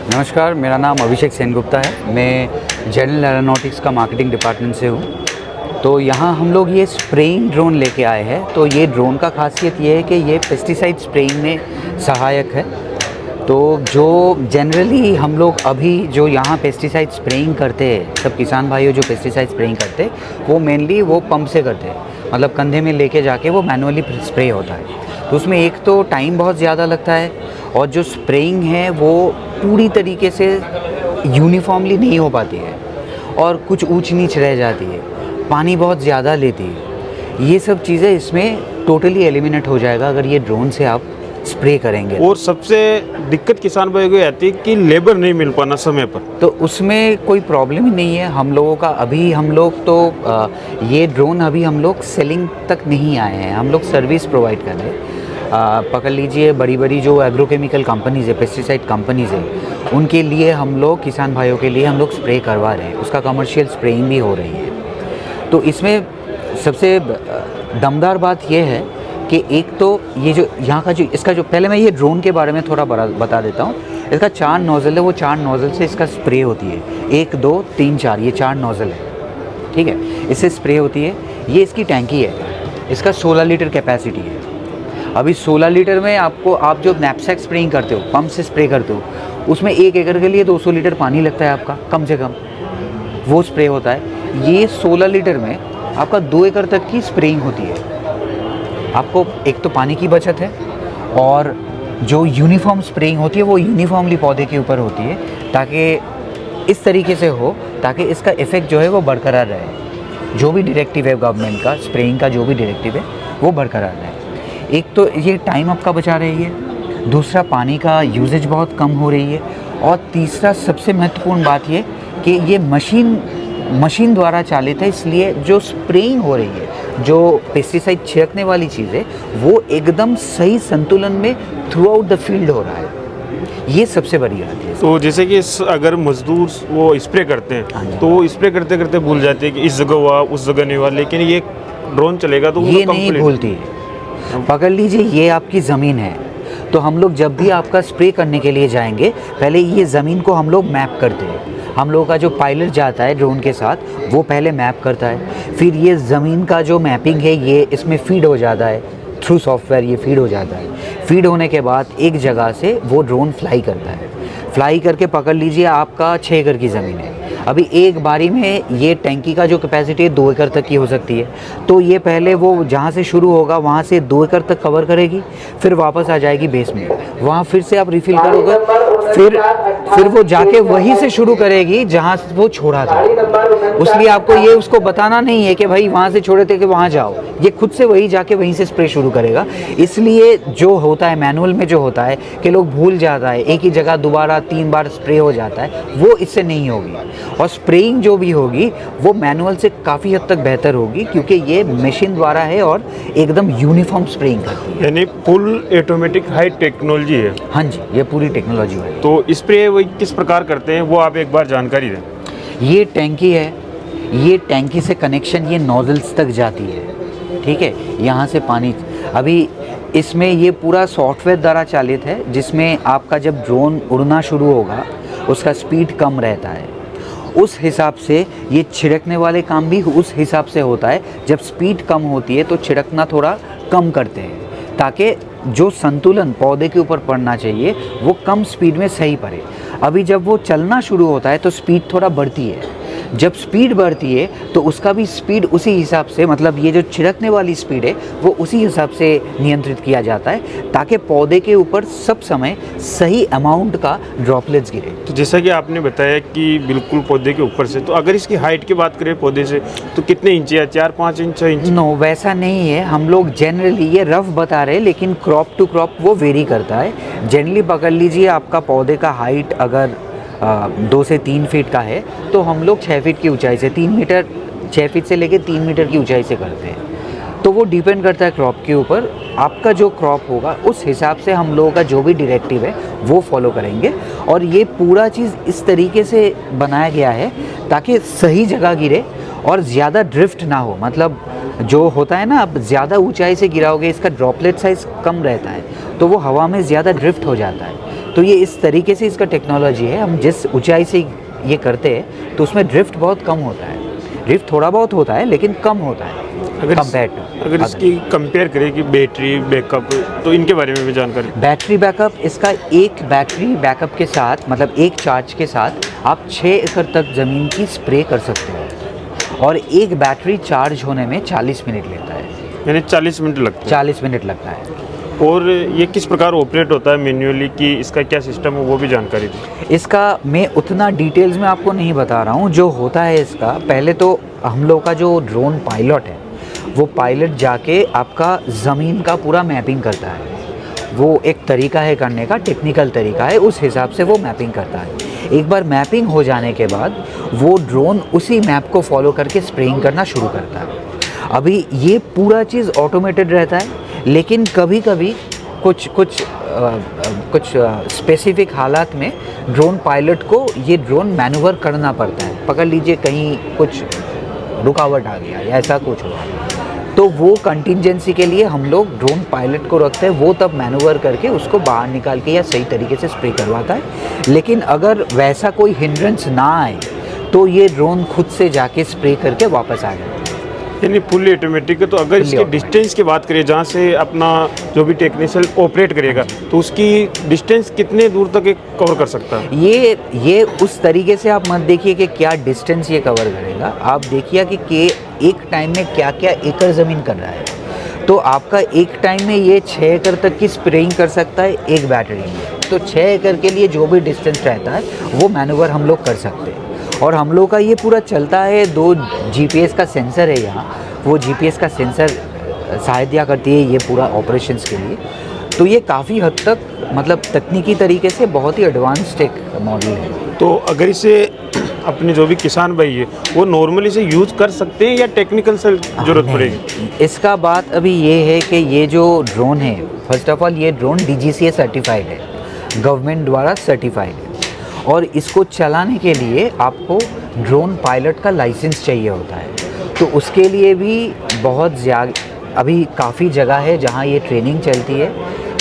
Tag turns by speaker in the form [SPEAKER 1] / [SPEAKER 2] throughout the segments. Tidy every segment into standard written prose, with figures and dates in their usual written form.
[SPEAKER 1] नमस्कार, मेरा नाम अभिषेक सेनगुप्ता है। मैं जनरल एरोनॉटिक्स का मार्केटिंग डिपार्टमेंट से हूँ। तो यहाँ हम लोग ये स्प्रेइंग ड्रोन लेके आए हैं। तो ये ड्रोन का खासियत ये है कि ये पेस्टिसाइड स्प्रेइंग में सहायक है। तो जो जनरली हम लोग अभी जो यहाँ पेस्टिसाइड स्प्रेइंग करते हैं, सब किसान भाइयों जो पेस्टिसाइड स्प्रेइंग करते हैं वो मेनली वो पंप से करते हैं, मतलब कंधे में लेके जाके वो मैनुअली स्प्रे होता है। तो उसमें एक तो टाइम बहुत ज़्यादा लगता है और जो स्प्रेइंग है वो पूरी तरीके से यूनिफॉर्मली नहीं हो पाती है और कुछ ऊंच नीच रह जाती है, पानी बहुत ज़्यादा लेती है। ये सब चीज़ें इसमें टोटली एलिमिनेट हो जाएगा अगर ये ड्रोन से आप स्प्रे करेंगे। और
[SPEAKER 2] सबसे दिक्कत किसान भाई को आती है कि लेबर नहीं मिल पाना समय पर।
[SPEAKER 1] तो उसमें कोई प्रॉब्लम ही नहीं है हम लोगों का। अभी हम लोग तो ये ड्रोन अभी हम लोग सेलिंग तक नहीं आए हैं, हम लोग सर्विस प्रोवाइड कर रहे हैं। पकड़ लीजिए बड़ी बड़ी जो एग्रोकेमिकल कंपनीज़ है, पेस्टिसाइड कंपनीज़ है, उनके लिए हम लोग किसान भाइयों के लिए हम लोग स्प्रे करवा रहे हैं, उसका कमर्शियल स्प्रेइंग भी हो रही है। तो इसमें सबसे दमदार बात यह है कि एक तो ये जो यहाँ का जो इसका जो पहले मैं ये ड्रोन के बारे में थोड़ा बता देता हूँ। इसका 4 नोज़ल है, वो 4 नोज़ल से इसका स्प्रे होती है। 1 2 3 4 ये 4 नोज़ल है, ठीक है, इससे स्प्रे होती है। ये इसकी टैंकी है, इसका 16 लीटर कैपेसिटी है। अभी 16 लीटर में आपको आप जो नैपसैक स्प्रेइंग करते हो, पंप से स्प्रे करते हो, उसमें 1 एकड़ के लिए 200 लीटर पानी लगता है आपका कम से कम, वो स्प्रे होता है। ये 16 लीटर में आपका 2 एकड़ तक की स्प्रेइंग होती है। आपको एक तो पानी की बचत है और जो यूनिफॉर्म स्प्रेइंग होती है वो यूनिफॉर्मली पौधे के ऊपर होती है, ताकि इस तरीके से हो ताकि इसका इफ़ेक्ट जो है वो बरकरार रहे। जो भी डायरेक्टिव है गवर्नमेंट का, स्प्रेइंग का जो भी डायरेक्टिव है वो बरकरार रहे। एक तो ये टाइम आपका बचा रही है, दूसरा पानी का यूजेज बहुत कम हो रही है, और तीसरा सबसे महत्वपूर्ण बात ये कि ये मशीन द्वारा चालित है, इसलिए जो स्प्रेइंग हो रही है, जो पेस्टिसाइड छिड़कने वाली चीज़ है, वो एकदम सही संतुलन में थ्रू आउट द फील्ड हो रहा है। ये सबसे बड़ी बात है।
[SPEAKER 2] तो जैसे कि अगर मजदूर वो स्प्रे करते हैं तो वो स्प्रे करते करते भूल जाते हैं कि इस जगह हुआ उस जगह नहीं हुआ, लेकिन ये ड्रोन चलेगा तो
[SPEAKER 1] ये नहीं भूलती। पकड़ लीजिए ये आपकी ज़मीन है, तो हम लोग जब भी आपका स्प्रे करने के लिए जाएंगे पहले ये ज़मीन को हम लोग मैप करते हैं। हम लोगों का जो पायलट जाता है ड्रोन के साथ वो पहले मैप करता है, फिर ये ज़मीन का जो मैपिंग है ये इसमें फीड हो जाता है, थ्रू सॉफ्टवेयर ये फीड हो जाता है। फीड होने के बाद एक जगह से वो ड्रोन फ्लाई करता है। फ्लाई करके पकड़ लीजिए आपका 6 एकड़ की ज़मीन है। अभी एक बारी में ये टैंकी का जो कैपेसिटी है 2 एकड़ तक की हो सकती है। तो ये पहले वो जहाँ से शुरू होगा वहाँ से 2 एकड़ तक कवर करेगी, फिर वापस आ जाएगी बेस में, वहाँ फिर से आप रिफ़िल करोगे, फिर वो जाके वहीं से शुरू करेगी जहाँ वो छोड़ा था। इसलिए आपको ये उसको बताना नहीं है कि भाई वहाँ से छोड़े थे कि वहाँ जाओ, ये खुद से वही जाके वहीं से स्प्रे शुरू करेगा। इसलिए जो होता है मैनुअल में जो होता है कि लोग भूल जाता है, एक ही जगह दोबारा 3 बार स्प्रे हो जाता है, वो इससे नहीं होगी। और स्प्रेइंग जो भी होगी वो मैनुअल से काफ़ी हद तक बेहतर होगी, क्योंकि ये मशीन द्वारा है और एकदम यूनिफॉर्म स्प्रेइंग करती है।
[SPEAKER 2] यानी फुल ऑटोमेटिक हाई टेक्नोलॉजी है।
[SPEAKER 1] हाँ जी, ये पूरी टेक्नोलॉजी है।
[SPEAKER 2] तो स्प्रे वो किस प्रकार करते हैं वो आप एक बार जानकारी दें।
[SPEAKER 1] ये टैंकी है, ये टैंकी से कनेक्शन ये नोजल्स तक जाती है, ठीक है, यहाँ से पानी। अभी इसमें ये पूरा सॉफ्टवेयर द्वारा चालित है, जिसमें आपका जब ड्रोन उड़ना शुरू होगा उसका स्पीड कम रहता है, उस हिसाब से ये छिड़कने वाले काम भी उस हिसाब से होता है। जब स्पीड कम होती है तो छिड़कना थोड़ा कम करते हैं, ताकि जो संतुलन पौधे के ऊपर पड़ना चाहिए वो कम स्पीड में सही पड़े। अभी जब वो चलना शुरू होता है तो स्पीड थोड़ा बढ़ती है। जब स्पीड बढ़ती है तो उसका भी स्पीड उसी हिसाब से, मतलब ये जो छिड़कने वाली स्पीड है वो उसी हिसाब से नियंत्रित किया जाता है, ताकि पौधे के ऊपर सब समय सही अमाउंट का ड्रॉपलेट्स गिरे।
[SPEAKER 2] तो जैसा कि आपने बताया कि बिल्कुल पौधे के ऊपर से, तो अगर इसकी हाइट की बात करें पौधे से तो कितने इंच या 4-5 इंच 6 इंच?
[SPEAKER 1] नो, वैसा नहीं है। हम लोग जनरली ये रफ बता रहे हैं, लेकिन क्रॉप टू क्रॉप वो वेरी करता है। जनरली पकड़ लीजिए आपका पौधे का हाइट अगर 2 से 3 फीट का है तो हम लोग 6 फीट की ऊंचाई से 3 मीटर 6 फीट से लेके 3 मीटर की ऊंचाई से करते हैं। तो वो डिपेंड करता है क्रॉप के ऊपर। आपका जो क्रॉप होगा उस हिसाब से हम लोगों का जो भी डायरेक्टिव है वो फॉलो करेंगे। और ये पूरा चीज़ इस तरीके से बनाया गया है ताकि सही जगह गिरे और ज़्यादा ड्रिफ्ट ना हो। मतलब जो होता है ना, आप ज़्यादा ऊंचाई से गिराओगे इसका ड्रॉपलेट साइज़ कम रहता है तो वो हवा में ज़्यादा ड्रिफ्ट हो जाता है। तो ये इस तरीके से इसका टेक्नोलॉजी है। हम जिस ऊंचाई से ये करते हैं तो उसमें ड्रिफ्ट बहुत कम होता है, ड्रिफ्ट थोड़ा बहुत होता है लेकिन कम होता है
[SPEAKER 2] अगर इसकी कंपेयर करें कि बैटरी बैकअप, तो इनके बारे में भी जानकारी।
[SPEAKER 1] बैटरी बैकअप, इसका एक बैटरी बैकअप के साथ मतलब एक चार्ज के साथ आप 6 एकड़ तक ज़मीन की स्प्रे कर सकते हो और एक बैटरी चार्ज होने में 40 मिनट लेता है,
[SPEAKER 2] यानी 40 मिनट लगते हैं।
[SPEAKER 1] 40 मिनट लगता है।
[SPEAKER 2] और ये किस प्रकार ऑपरेट होता है मैन्युअली, कि इसका क्या सिस्टम है वो भी जानकारी दी।
[SPEAKER 1] इसका मैं उतना डिटेल्स में आपको नहीं बता रहा हूँ। जो होता है इसका, पहले तो हम लोग का जो ड्रोन पायलट है वो पायलट जाके आपका ज़मीन का पूरा मैपिंग करता है। वो एक तरीका है करने का, टेक्निकल तरीका है, उस हिसाब से वो मैपिंग करता है। एक बार मैपिंग हो जाने के बाद वो ड्रोन उसी मैप को फॉलो करके स्प्रेइंग करना शुरू करता है। अभी ये पूरा चीज़ ऑटोमेटेड रहता है, लेकिन कभी कभी कुछ स्पेसिफिक हालात में ड्रोन पायलट को ये ड्रोन मैनूवर करना पड़ता है। पकड़ लीजिए कहीं कुछ रुकावट आ गया या ऐसा कुछ हुआ, तो वो कंटिजेंसी के लिए हम लोग ड्रोन पायलट को रखते हैं, वो तब मैनूवर करके उसको बाहर निकाल के या सही तरीके से स्प्रे करवाता है। लेकिन अगर वैसा कोई हिंड्रेंस ना आए तो ये ड्रोन खुद से जाके स्प्रे करके वापस आ जाए।
[SPEAKER 2] यानी फुल्ली ऑटोमेटिक है। तो अगर इसके डिस्टेंस की बात करें, जहाँ से अपना जो भी टेक्नीशियन ऑपरेट करेगा, तो उसकी डिस्टेंस कितने दूर तक ये कवर कर सकता है?
[SPEAKER 1] ये उस तरीके से आप मत देखिए कि क्या डिस्टेंस ये कवर करेगा। आप देखिए कि एक टाइम में क्या क्या एकड़ ज़मीन कर रहा है। तो आपका एक टाइम में ये 6 एकड़ तक की स्प्रेइंग कर सकता है एक बैटरी में। तो 6 एकड़ के लिए जो भी डिस्टेंस रहता है वो मैनूवर हम लोग कर सकते हैं। और हम लोग का ये पूरा चलता है, 2 GPS का सेंसर है यहाँ, वो GPS का सेंसर सहायता करती है ये पूरा ऑपरेशंस के लिए। तो ये काफ़ी हद तक मतलब तकनीकी तरीके से बहुत ही एडवांस्ड एक मॉडल है।
[SPEAKER 2] तो अगर इसे अपने जो भी किसान भाई है वो नॉर्मली इसे यूज़ कर सकते हैं या टेक्निकल से ज़रूरत पड़ेगी?
[SPEAKER 1] इसका बात अभी ये है कि ये जो ड्रोन है, फर्स्ट ऑफ ऑल ये ड्रोन DGCA सर्टिफाइड है, गवर्नमेंट द्वारा सर्टिफाइड है। और इसको चलाने के लिए आपको ड्रोन पायलट का लाइसेंस चाहिए होता है। तो उसके लिए भी बहुत ज़्यादा अभी काफ़ी जगह है जहाँ ये ट्रेनिंग चलती है।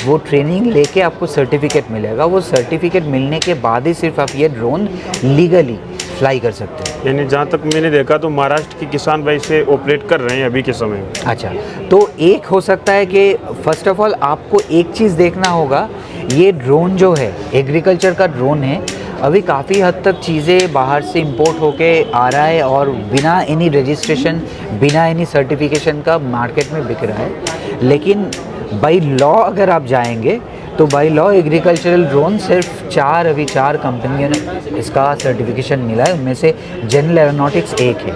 [SPEAKER 1] वो ट्रेनिंग लेके आपको सर्टिफिकेट मिलेगा। वो सर्टिफिकेट मिलने के बाद ही सिर्फ आप ये ड्रोन लीगली फ्लाई कर सकते हैं।
[SPEAKER 2] यानी जहाँ तक मैंने देखा तो महाराष्ट्र के किसान भाई से ऑपरेट कर रहे हैं अभी के समय में।
[SPEAKER 1] अच्छा, तो एक हो सकता है कि फर्स्ट ऑफ ऑल आपको एक चीज़ देखना होगा, ये ड्रोन जो है एग्रीकल्चर का ड्रोन है। अभी काफ़ी हद तक चीज़ें बाहर से इंपोर्ट होके आ रहा है और बिना एनी रजिस्ट्रेशन, बिना एनी सर्टिफिकेशन का मार्केट में बिक रहा है। लेकिन बाई लॉ अगर आप जाएंगे तो बाई लॉ एग्रीकल्चरल ड्रोन सिर्फ 4 कंपनियों ने इसका सर्टिफिकेशन मिला है, उनमें से जनरल एरोनॉटिक्स एक है।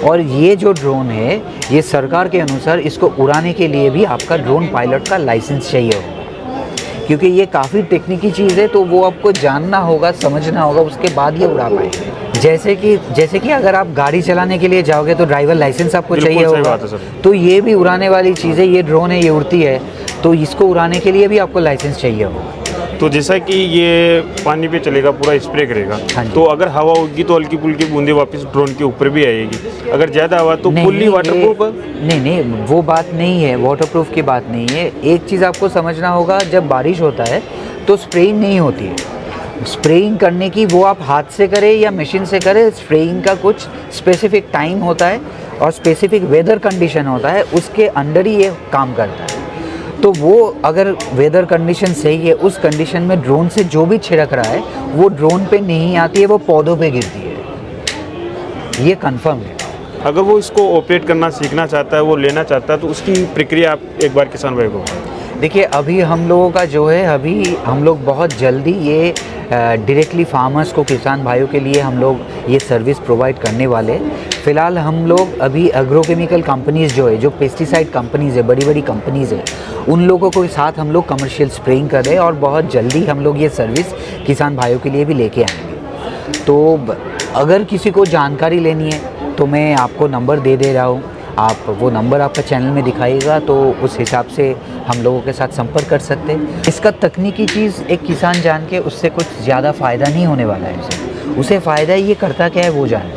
[SPEAKER 1] और ये जो ड्रोन है ये सरकार के अनुसार इसको उड़ाने के लिए भी आपका ड्रोन पायलट का लाइसेंस चाहिए होगा, क्योंकि ये काफ़ी टेक्निकी चीज़ है। तो वो आपको जानना होगा, समझना होगा, उसके बाद ये उड़ा पाएंगे। जैसे कि अगर आप गाड़ी चलाने के लिए जाओगे तो ड्राइवर लाइसेंस आपको चाहिए होगा। तो ये भी उड़ाने वाली चीज़ है, ये ड्रोन है, ये उड़ती है, तो इसको उड़ाने के लिए भी आपको लाइसेंस चाहिए होगा।
[SPEAKER 2] तो जैसा कि ये पानी पे चलेगा, पूरा स्प्रे करेगा, तो अगर हवा होगी तो हल्की फुल्की बूंदे वापस ड्रोन के ऊपर भी आएगी। अगर ज़्यादा हवा तो फुल्ली वाटरप्रूफ?
[SPEAKER 1] नहीं, वो बात नहीं है, वाटरप्रूफ की बात नहीं है। एक चीज़ आपको समझना होगा, जब बारिश होता है तो स्प्रेइंग नहीं होती है। स्प्रेइंग करने की वो आप हाथ से करें या मशीन से करें, स्प्रेइंग का कुछ स्पेसिफिक टाइम होता है और स्पेसिफिक वेदर कंडीशन होता है, उसके अंडर ही ये काम करता है। तो वो अगर वेदर कंडीशन सही है, उस कंडीशन में ड्रोन से जो भी छिड़क रहा है वो ड्रोन पे नहीं आती है, वो पौधों पे गिरती है, ये कंफर्म है।
[SPEAKER 2] अगर वो इसको ऑपरेट करना सीखना चाहता है, वो लेना चाहता है, तो उसकी प्रक्रिया आप एक बार किसान भाई को
[SPEAKER 1] देखिए। अभी हम लोगों का जो है, अभी हम लोग बहुत जल्दी ये डायरेक्टली फार्मर्स को, किसान भाइयों के लिए हम लोग ये सर्विस प्रोवाइड करने वाले। फ़िलहाल हम लोग अभी एग्रोकेमिकल कंपनीज़ जो है, जो पेस्टिसाइड कंपनीज़ है, बड़ी बड़ी कंपनीज़ है, उन लोगों के साथ हम लोग कमर्शियल स्प्रेइंग कर रहे हैं और बहुत जल्दी हम लोग ये सर्विस किसान भाइयों के लिए भी लेके आएंगे। तो अगर किसी को जानकारी लेनी है तो मैं आपको नंबर दे रहा हूँ, आप वो नंबर आपका चैनल में दिखाइएगा, तो उस हिसाब से हम लोगों के साथ संपर्क कर सकते हैं। इसका तकनीकी चीज़ एक किसान जान के उससे कुछ ज़्यादा फ़ायदा नहीं होने वाला है। उसे फ़ायदा ये करता क्या है वो जान,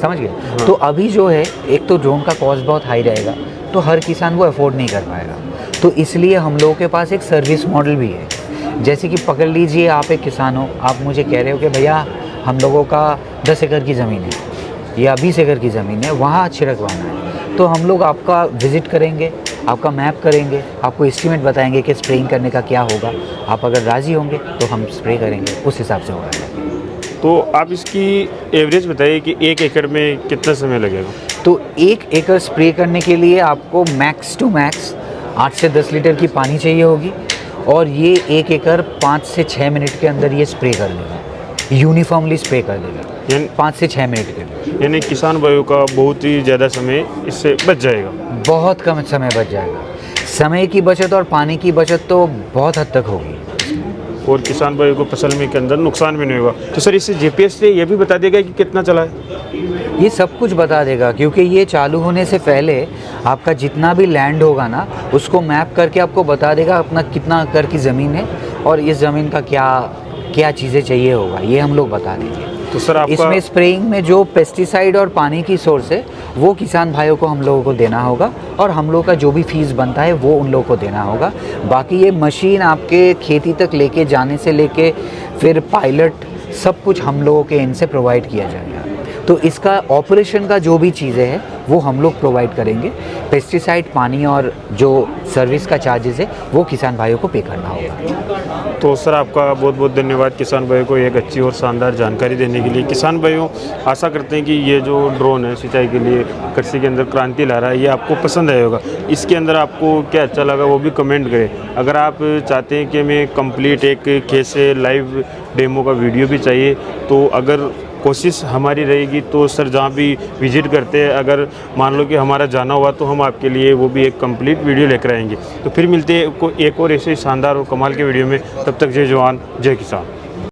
[SPEAKER 1] समझ गए? तो अभी जो है, एक तो ड्रोन का कॉस्ट बहुत हाई रहेगा, तो हर किसान वो अफोर्ड नहीं कर पाएगा। तो इसलिए हम लोगों के पास एक सर्विस मॉडल भी है। जैसे कि पकड़ लीजिए, आप एक किसान हो, आप मुझे कह रहे हो कि भैया हम लोगों का 10 एकड़ की ज़मीन है या 20 एकड़ की ज़मीन है, वहाँ छिड़कवाना है, तो हम लोग आपका विज़िट करेंगे, आपका मैप करेंगे, आपको एस्टीमेट बताएंगे कि स्प्रेइंग करने का क्या होगा। आप अगर राज़ी होंगे तो हम स्प्रे करेंगे, उस हिसाब से होगा।
[SPEAKER 2] तो आप इसकी एवरेज बताइए कि 1 एकड़ में कितना समय लगेगा?
[SPEAKER 1] तो 1 एकड़ स्प्रे करने के लिए आपको मैक्स टू मैक्स 8 से 10 लीटर की पानी चाहिए होगी, और ये 1 एकड़ 5 से 6 मिनट के अंदर ये स्प्रे कर देगा, यूनिफॉर्मली स्प्रे कर देगा,
[SPEAKER 2] यानी
[SPEAKER 1] 5 से 6 मिनट के अंदर।
[SPEAKER 2] यानी किसान भाइयों का बहुत ही ज़्यादा समय इससे बच जाएगा।
[SPEAKER 1] बहुत कम समय बच जाएगा। समय की बचत और पानी की बचत तो बहुत हद तक होगी,
[SPEAKER 2] और किसान भाइयों को फसल में के अंदर नुकसान भी नहीं होगा। तो सर इससे जीपीएस से ये भी बता देगा कि कितना चला है?
[SPEAKER 1] ये सब कुछ बता देगा, क्योंकि ये चालू होने से पहले आपका जितना भी लैंड होगा ना, उसको मैप करके आपको बता देगा अपना कितना एकड़ की ज़मीन है और इस ज़मीन का क्या क्या चीज़ें चाहिए होगा, ये हम लोग बता देंगे।
[SPEAKER 2] तो सर आपका
[SPEAKER 1] इसमें स्प्रेइंग में जो पेस्टिसाइड और पानी की सोर्स है वो किसान भाइयों को हम लोगों को देना होगा, और हम लोग का जो भी फीस बनता है वो उन लोगों को देना होगा। बाकी ये मशीन आपके खेती तक लेके जाने से लेके फिर पायलट सब कुछ हम लोगों के इनसे प्रोवाइड किया जाएगा। तो इसका ऑपरेशन का जो भी चीज़ें हैं वो हम लोग प्रोवाइड करेंगे। पेस्टिसाइड, पानी और जो सर्विस का चार्जेस है वो किसान भाइयों को पे करना होगा।
[SPEAKER 2] तो सर आपका बहुत बहुत धन्यवाद किसान भाइयों को एक अच्छी और शानदार जानकारी देने के लिए। किसान भाइयों, आशा करते हैं कि ये जो ड्रोन है सिंचाई के लिए कृषि के अंदर क्रांति ला रहा है, ये आपको पसंद आया होगा। इसके अंदर आपको क्या अच्छा लगा वो भी कमेंट करें। अगर आप चाहते हैं कि हमें कंप्लीट एक खेत से लाइव डेमो का वीडियो भी चाहिए, तो अगर कोशिश हमारी रहेगी तो सर जहाँ भी विजिट करते हैं, अगर मान लो कि हमारा जाना हुआ तो हम आपके लिए वो भी एक कंप्लीट वीडियो लेकर आएंगे। तो फिर मिलते हैं एक और ऐसे शानदार और कमाल के वीडियो में। तब तक जय जवान जय किसान।